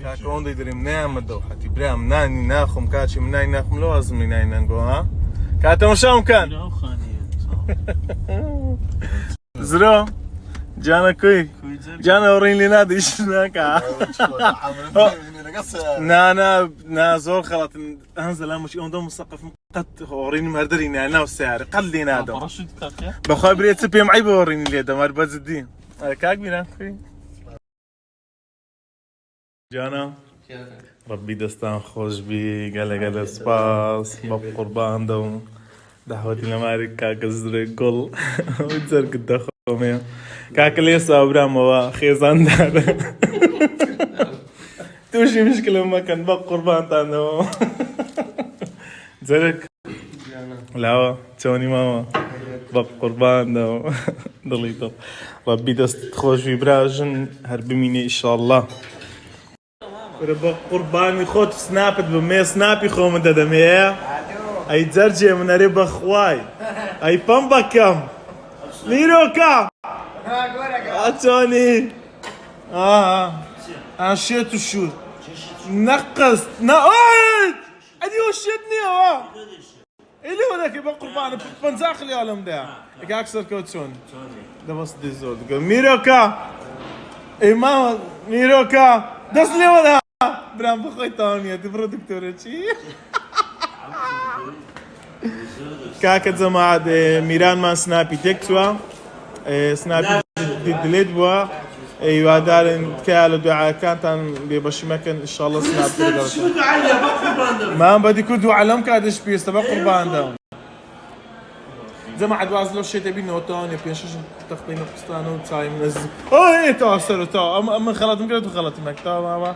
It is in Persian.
كاك وندي دريم نعم الدوحة برام ناني ناخم كاتش مناي ناخم لو أزم مناي نانجو ها كاتا مشام كان زرو جانا كوي جانا ورين لي نادي ايش هناك نا زور خلط انزل مش يوم دوم مسقف قد وريني مهردريني انا والسعر قل لي نادو بخوي بريت سبي معي بوريني لي دمار باز الدين كاك بينا كوي جانا ربي دستان خوش بي قال سباس باب قربان دوم دعوتي لمارك كاك زرق قل وتزرق الدخومية كاك ليس أبرام وخيزان دار توشي مشكلة ما كان باب قربان تانو زرق لا توني ماما باب قربان دو ضليطة ربي دست خوش في براجن هربي مني إن شاء الله باب قربان خود سنابت بمي سنابي خوم دميه أي ترجع من ربا خواي أي بامبا كم ليرو كم أتوني أنا شيت وشوت نقصت أوي أدي وشتني اللي هو ذاك يبقى قربان بنزاخ لي علم ده أكثر كوتشون ده بس دي زود ميروكا إيه ما ميروكا دس لي ولا برام بخوي تانية تبرو دكتورة شيء كاكت زماد ميران ما سنابي تكسوا سنابي ديليت بوا ايوا دارن كالو دعاء كانت ببشمكن ان شاء الله سناب شو دعاء يا بقربان ما بدي كنت علم كادش بيس تبع قربان ده زي ما عاد وازلو شيء تبي نوتاني بيشش تخطين قسطانو تساي منزل ايه تاثر تا اما خلط ممكن تخلط مكتب